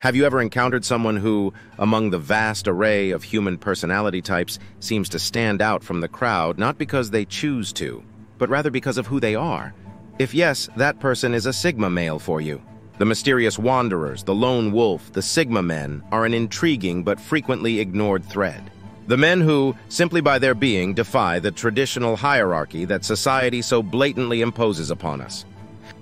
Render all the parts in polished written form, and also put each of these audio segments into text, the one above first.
Have you ever encountered someone who, among the vast array of human personality types, seems to stand out from the crowd not because they choose to, but rather because of who they are? If yes, that person is a Sigma male for you. The mysterious wanderers, the lone wolf, the Sigma men are an intriguing but frequently ignored thread. The men who, simply by their being, defy the traditional hierarchy that society so blatantly imposes upon us.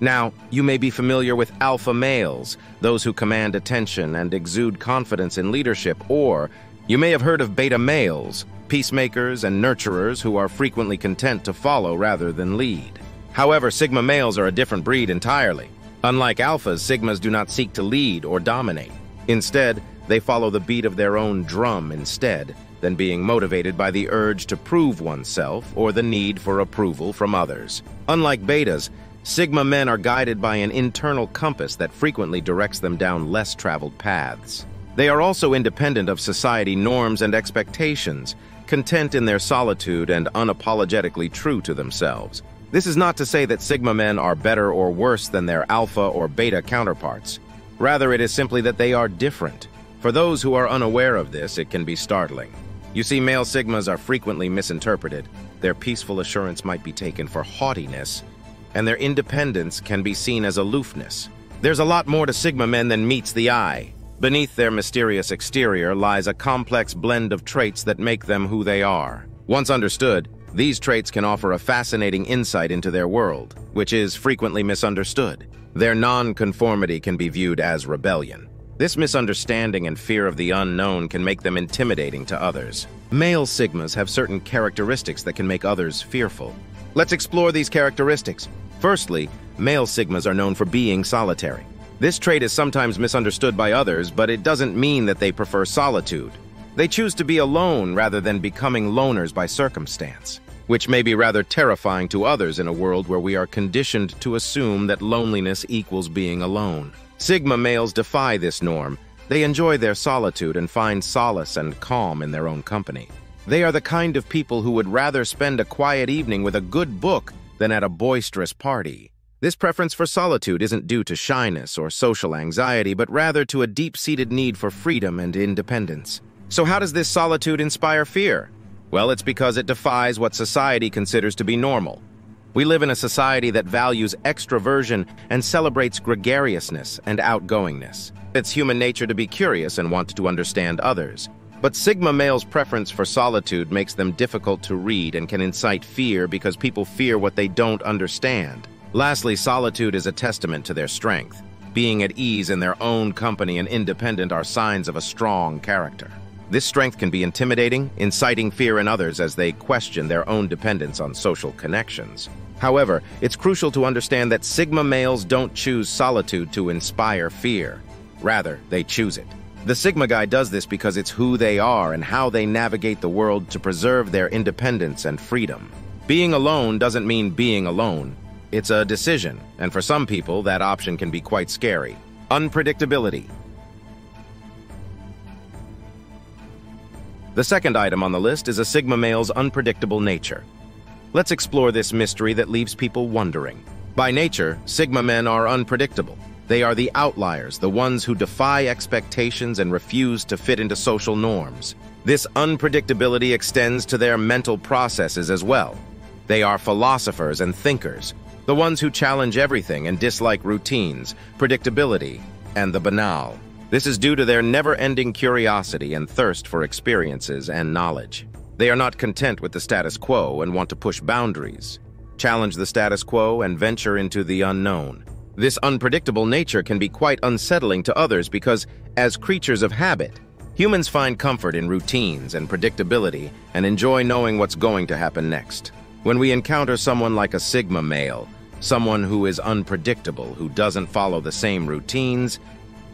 Now, you may be familiar with alpha males, those who command attention and exude confidence in leadership, or you may have heard of beta males, peacemakers and nurturers who are frequently content to follow rather than lead. However, Sigma males are a different breed entirely. Unlike alphas, Sigmas do not seek to lead or dominate. Instead, they follow the beat of their own drum instead than being motivated by the urge to prove oneself or the need for approval from others. Unlike betas, Sigma men are guided by an internal compass that frequently directs them down less traveled paths. They are also independent of society norms and expectations, content in their solitude and unapologetically true to themselves. This is not to say that Sigma men are better or worse than their alpha or beta counterparts. Rather, it is simply that they are different. For those who are unaware of this, it can be startling. You see, male Sigmas are frequently misinterpreted. Their peaceful assurance might be taken for haughtiness, and their independence can be seen as aloofness. There's a lot more to Sigma men than meets the eye. Beneath their mysterious exterior lies a complex blend of traits that make them who they are. Once understood, these traits can offer a fascinating insight into their world, which is frequently misunderstood. Their non-conformity can be viewed as rebellion. This misunderstanding and fear of the unknown can make them intimidating to others. Male Sigmas have certain characteristics that can make others fearful. Let's explore these characteristics. Firstly, male Sigmas are known for being solitary. This trait is sometimes misunderstood by others, but it doesn't mean that they prefer solitude. They choose to be alone rather than becoming loners by circumstance, which may be rather terrifying to others in a world where we are conditioned to assume that loneliness equals being alone. Sigma males defy this norm. They enjoy their solitude and find solace and calm in their own company. They are the kind of people who would rather spend a quiet evening with a good book than at a boisterous party. This preference for solitude isn't due to shyness or social anxiety, but rather to a deep-seated need for freedom and independence. So how does this solitude inspire fear? Well, it's because it defies what society considers to be normal. We live in a society that values extroversion and celebrates gregariousness and outgoingness. It's human nature to be curious and want to understand others. But Sigma males' preference for solitude makes them difficult to read and can incite fear because people fear what they don't understand. Lastly, solitude is a testament to their strength. Being at ease in their own company and independent are signs of a strong character. This strength can be intimidating, inciting fear in others as they question their own dependence on social connections. However, it's crucial to understand that Sigma males don't choose solitude to inspire fear. Rather, they choose it. The Sigma guy does this because it's who they are and how they navigate the world to preserve their independence and freedom. Being alone doesn't mean being alone. It's a decision, and for some people, that option can be quite scary. Unpredictability. The second item on the list is a Sigma male's unpredictable nature. Let's explore this mystery that leaves people wondering. By nature, Sigma men are unpredictable. They are the outliers, the ones who defy expectations and refuse to fit into social norms. This unpredictability extends to their mental processes as well. They are philosophers and thinkers, the ones who challenge everything and dislike routines, predictability, and the banal. This is due to their never-ending curiosity and thirst for experiences and knowledge. They are not content with the status quo and want to push boundaries, challenge the status quo, and venture into the unknown. This unpredictable nature can be quite unsettling to others because, as creatures of habit, humans find comfort in routines and predictability and enjoy knowing what's going to happen next. When we encounter someone like a Sigma male, someone who is unpredictable, who doesn't follow the same routines,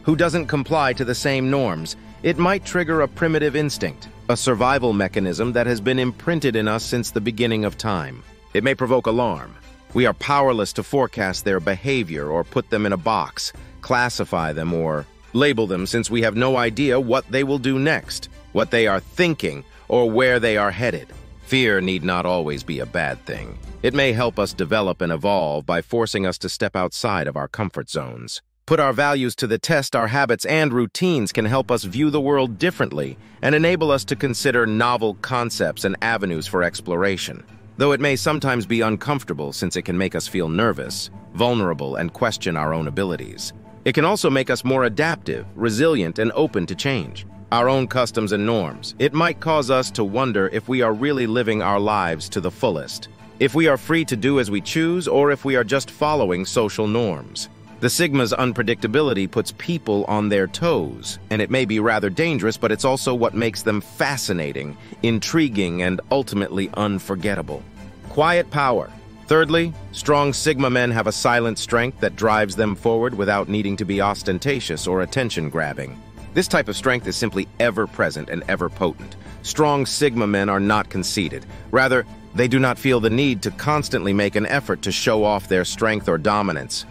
who doesn't comply to the same norms, it might trigger a primitive instinct, a survival mechanism that has been imprinted in us since the beginning of time. It may provoke alarm. We are powerless to forecast their behavior or put them in a box, classify them or label them since we have no idea what they will do next, what they are thinking, or where they are headed. Fear need not always be a bad thing. It may help us develop and evolve by forcing us to step outside of our comfort zones. Put our values to the test, our habits and routines can help us view the world differently and enable us to consider novel concepts and avenues for exploration. Though it may sometimes be uncomfortable since it can make us feel nervous, vulnerable, and question our own abilities. It can also make us more adaptive, resilient, and open to change. Our own customs and norms. It might cause us to wonder if we are really living our lives to the fullest, if we are free to do as we choose, or if we are just following social norms. The Sigma's unpredictability puts people on their toes, and it may be rather dangerous, but it's also what makes them fascinating, intriguing, and ultimately unforgettable. Quiet power. Thirdly, strong Sigma men have a silent strength that drives them forward without needing to be ostentatious or attention-grabbing. This type of strength is simply ever-present and ever-potent. Strong Sigma men are not conceited. Rather, they do not feel the need to constantly make an effort to show off their strength or dominance.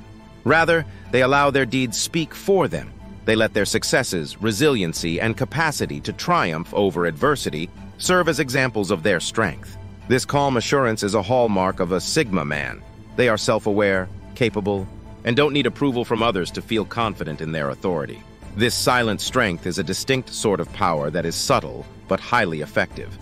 Rather, they allow their deeds speak for them. They let their successes, resiliency, and capacity to triumph over adversity serve as examples of their strength. This calm assurance is a hallmark of a Sigma man. They are self-aware, capable, and don't need approval from others to feel confident in their authority. This silent strength is a distinct sort of power that is subtle but highly effective.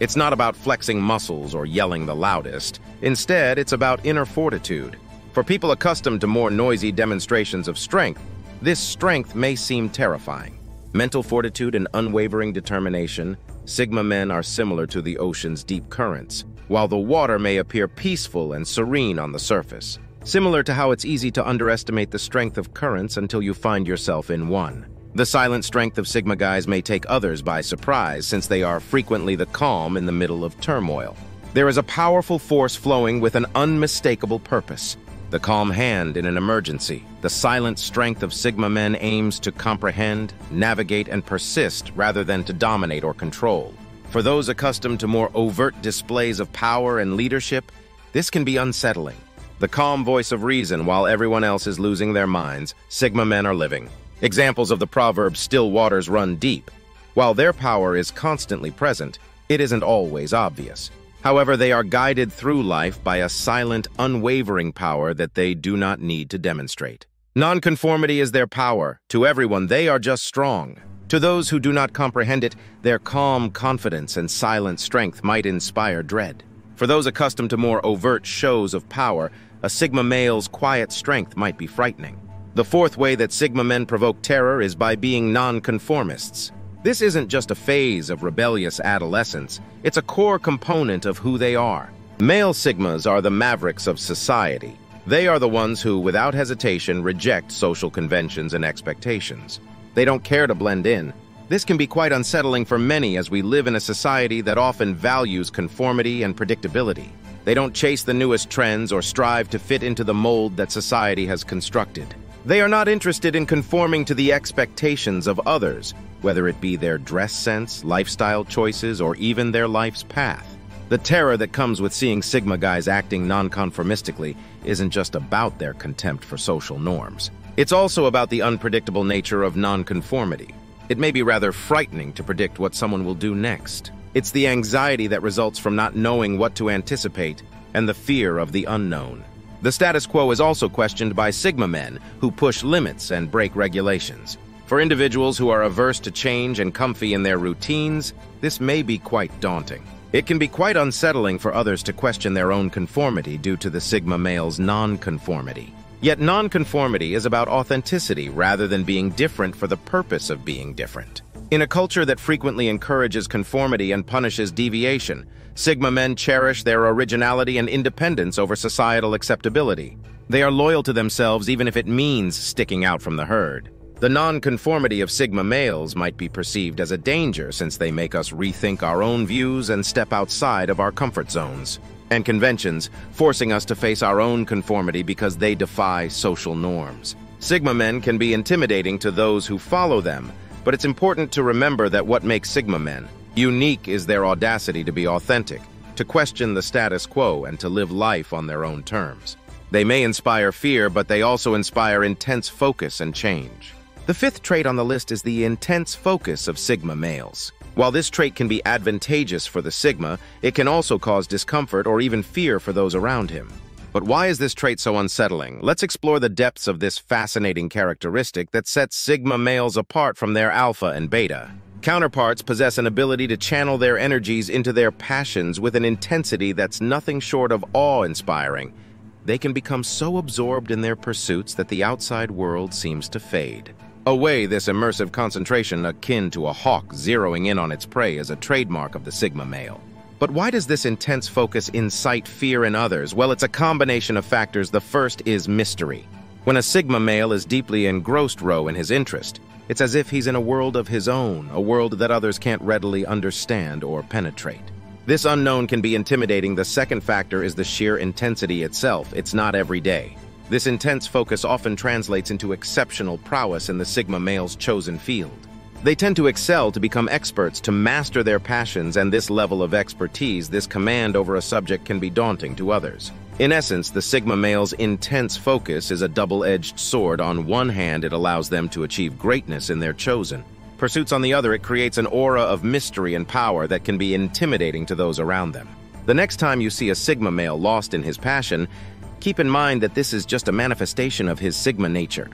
It's not about flexing muscles or yelling the loudest. Instead, it's about inner fortitude. For people accustomed to more noisy demonstrations of strength, this strength may seem terrifying. Mental fortitude and unwavering determination, Sigma men are similar to the ocean's deep currents, while the water may appear peaceful and serene on the surface. Similar to how it's easy to underestimate the strength of currents until you find yourself in one. The silent strength of Sigma guys may take others by surprise since they are frequently the calm in the middle of turmoil. There is a powerful force flowing with an unmistakable purpose. The calm hand in an emergency. The silent strength of Sigma men aims to comprehend, navigate, and persist rather than to dominate or control. For those accustomed to more overt displays of power and leadership, this can be unsettling. The calm voice of reason while everyone else is losing their minds, Sigma men are living. Examples of the proverb, "Still waters run deep." While their power is constantly present, it isn't always obvious. However, they are guided through life by a silent, unwavering power that they do not need to demonstrate. Nonconformity is their power. To everyone, they are just strong. To those who do not comprehend it, their calm confidence and silent strength might inspire dread. For those accustomed to more overt shows of power, a Sigma male's quiet strength might be frightening. The fourth way that Sigma men provoke terror is by being nonconformists. This isn't just a phase of rebellious adolescence, it's a core component of who they are. Male Sigmas are the mavericks of society. They are the ones who, without hesitation, reject social conventions and expectations. They don't care to blend in. This can be quite unsettling for many as we live in a society that often values conformity and predictability. They don't chase the newest trends or strive to fit into the mold that society has constructed. They are not interested in conforming to the expectations of others, whether it be their dress sense, lifestyle choices, or even their life's path. The terror that comes with seeing Sigma guys acting nonconformistically isn't just about their contempt for social norms. It's also about the unpredictable nature of nonconformity. It may be rather frightening to predict what someone will do next. It's the anxiety that results from not knowing what to anticipate and the fear of the unknown. The status quo is also questioned by Sigma men who push limits and break regulations. For individuals who are averse to change and comfy in their routines, this may be quite daunting. It can be quite unsettling for others to question their own conformity due to the Sigma male's nonconformity. Yet nonconformity is about authenticity rather than being different for the purpose of being different. In a culture that frequently encourages conformity and punishes deviation, Sigma men cherish their originality and independence over societal acceptability. They are loyal to themselves even if it means sticking out from the herd. The nonconformity of Sigma males might be perceived as a danger since they make us rethink our own views and step outside of our comfort zones and conventions, forcing us to face our own conformity because they defy social norms. Sigma men can be intimidating to those who follow them, but it's important to remember that what makes Sigma men unique is their audacity to be authentic, to question the status quo, and to live life on their own terms. They may inspire fear, but they also inspire intense focus and change. The fifth trait on the list is the intense focus of Sigma males. While this trait can be advantageous for the Sigma, it can also cause discomfort or even fear for those around him. But why is this trait so unsettling? Let's explore the depths of this fascinating characteristic that sets Sigma males apart from their alpha and beta. Counterparts possess an ability to channel their energies into their passions with an intensity that's nothing short of awe-inspiring. They can become so absorbed in their pursuits that the outside world seems to fade. Away, this immersive concentration akin to a hawk zeroing in on its prey is a trademark of the Sigma male. But why does this intense focus incite fear in others? Well, it's a combination of factors. The first is mystery. When a Sigma male is deeply engrossed in his interest, it's as if he's in a world of his own, a world that others can't readily understand or penetrate. This unknown can be intimidating. The second factor is the sheer intensity itself. It's not every day. This intense focus often translates into exceptional prowess in the Sigma male's chosen field. They tend to excel, to become experts, to master their passions, and this level of expertise, this command over a subject, can be daunting to others. In essence, the Sigma male's intense focus is a double-edged sword. On one hand, it allows them to achieve greatness in their chosen pursuits. On the other, it creates an aura of mystery and power that can be intimidating to those around them. The next time you see a Sigma male lost in his passion, keep in mind that this is just a manifestation of his Sigma nature.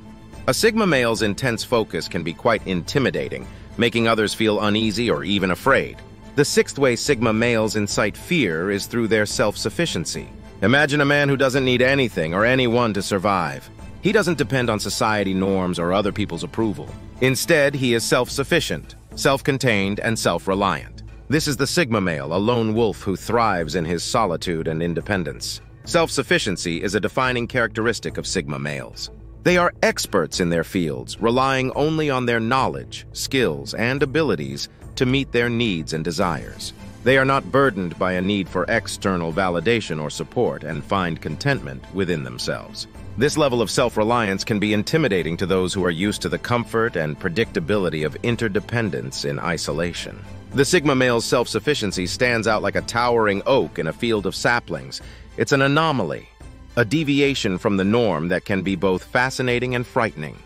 A Sigma male's intense focus can be quite intimidating, making others feel uneasy or even afraid. The sixth way Sigma males incite fear is through their self-sufficiency. Imagine a man who doesn't need anything or anyone to survive. He doesn't depend on society norms or other people's approval. Instead, he is self-sufficient, self-contained, and self-reliant. This is the Sigma male, a lone wolf who thrives in his solitude and independence. Self-sufficiency is a defining characteristic of Sigma males. They are experts in their fields, relying only on their knowledge, skills, and abilities to meet their needs and desires. They are not burdened by a need for external validation or support and find contentment within themselves. This level of self-reliance can be intimidating to those who are used to the comfort and predictability of interdependence in isolation. The Sigma male's self-sufficiency stands out like a towering oak in a field of saplings. It's an anomaly, a deviation from the norm that can be both fascinating and frightening.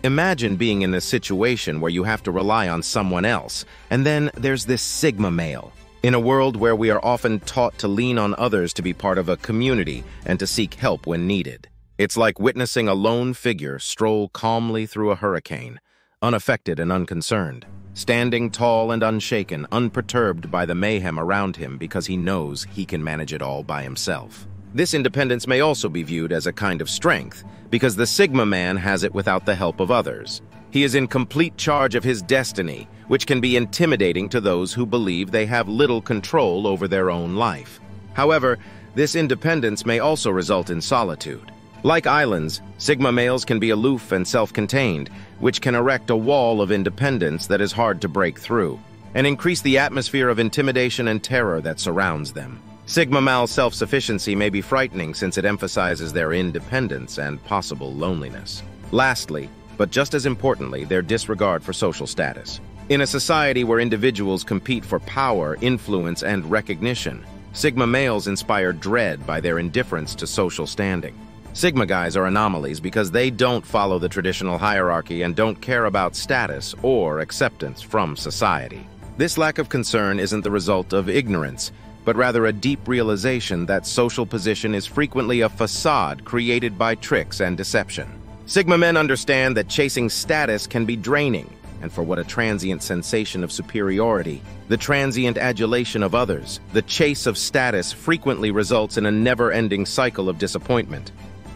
Imagine being in a situation where you have to rely on someone else, and then there's this Sigma male. In a world where we are often taught to lean on others to be part of a community and to seek help when needed. It's like witnessing a lone figure stroll calmly through a hurricane, unaffected and unconcerned, standing tall and unshaken, unperturbed by the mayhem around him because he knows he can manage it all by himself. This independence may also be viewed as a kind of strength, because the Sigma man has it without the help of others. He is in complete charge of his destiny, which can be intimidating to those who believe they have little control over their own life. However, this independence may also result in solitude. Like islands, Sigma males can be aloof and self-contained, which can erect a wall of independence that is hard to break through, and increase the atmosphere of intimidation and terror that surrounds them. Sigma male self-sufficiency may be frightening since it emphasizes their independence and possible loneliness. Lastly, but just as importantly, their disregard for social status. In a society where individuals compete for power, influence, and recognition, Sigma males inspire dread by their indifference to social standing. Sigma guys are anomalies because they don't follow the traditional hierarchy and don't care about status or acceptance from society. This lack of concern isn't the result of ignorance, but rather a deep realization that social position is frequently a facade created by tricks and deception. Sigma men understand that chasing status can be draining, and for what a transient sensation of superiority, the transient adulation of others, the chase of status frequently results in a never-ending cycle of disappointment.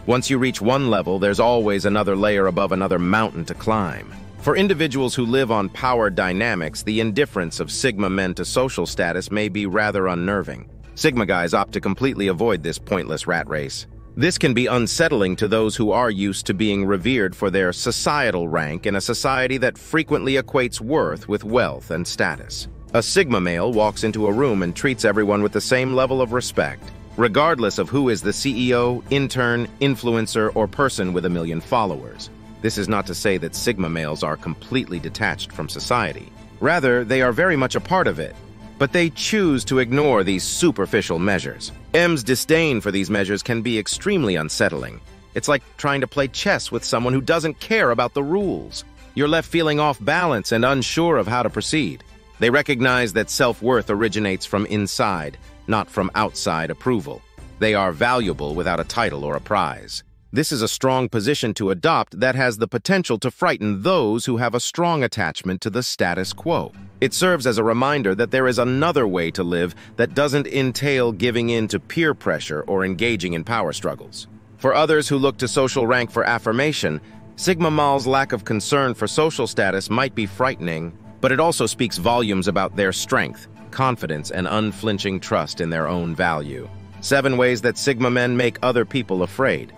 Once you reach one level, there's always another layer above another mountain to climb. For individuals who live on power dynamics, the indifference of Sigma men to social status may be rather unnerving. Sigma guys opt to completely avoid this pointless rat race. This can be unsettling to those who are used to being revered for their societal rank in a society that frequently equates worth with wealth and status. A Sigma male walks into a room and treats everyone with the same level of respect, regardless of who is the CEO, intern, influencer, or person with 1 million followers. This is not to say that Sigma males are completely detached from society. Rather, they are very much a part of it, but they choose to ignore these superficial measures. M's disdain for these measures can be extremely unsettling. It's like trying to play chess with someone who doesn't care about the rules. You're left feeling off balance and unsure of how to proceed. They recognize that self-worth originates from inside, not from outside approval. They are valuable without a title or a prize. This is a strong position to adopt that has the potential to frighten those who have a strong attachment to the status quo. It serves as a reminder that there is another way to live that doesn't entail giving in to peer pressure or engaging in power struggles. For others who look to social rank for affirmation, Sigma Mal's lack of concern for social status might be frightening, but it also speaks volumes about their strength, confidence, and unflinching trust in their own value. 7 ways that Sigma men make other people afraid.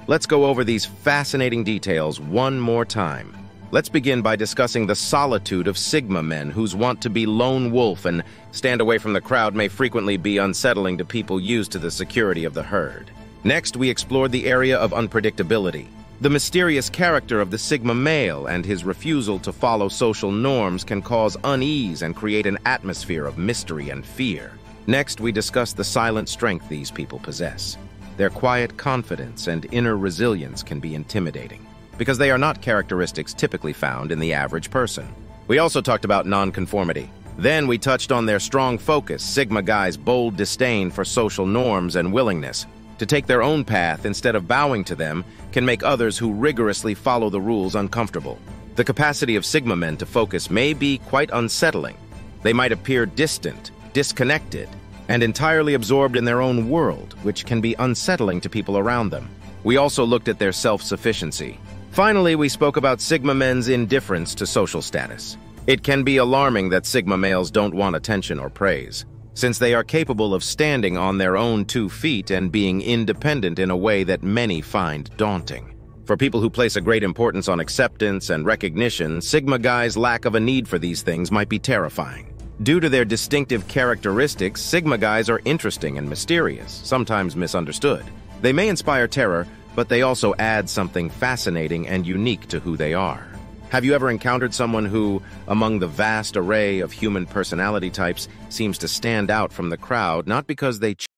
Let's go over these fascinating details one more time. Let's begin by discussing the solitude of Sigma men whose want to be lone wolf and stand away from the crowd may frequently be unsettling to people used to the security of the herd. Next, we explored the area of unpredictability. The mysterious character of the Sigma male and his refusal to follow social norms can cause unease and create an atmosphere of mystery and fear. Next, we discussed the silent strength these people possess. Their quiet confidence and inner resilience can be intimidating, because they are not characteristics typically found in the average person. We also talked about nonconformity. Then we touched on their strong focus, Sigma guys' bold disdain for social norms and willingness to take their own path instead of bowing to them can make others who rigorously follow the rules uncomfortable. The capacity of Sigma men to focus may be quite unsettling. They might appear distant, disconnected, and entirely absorbed in their own world, which can be unsettling to people around them. We also looked at their self-sufficiency. Finally, we spoke about Sigma men's indifference to social status. It can be alarming that Sigma males don't want attention or praise, since they are capable of standing on their own 2 feet and being independent in a way that many find daunting. For people who place a great importance on acceptance and recognition, Sigma guys' lack of a need for these things might be terrifying. Due to their distinctive characteristics, Sigma guys are interesting and mysterious, sometimes misunderstood. They may inspire terror, but they also add something fascinating and unique to who they are. Have you ever encountered someone who, among the vast array of human personality types, seems to stand out from the crowd, not because they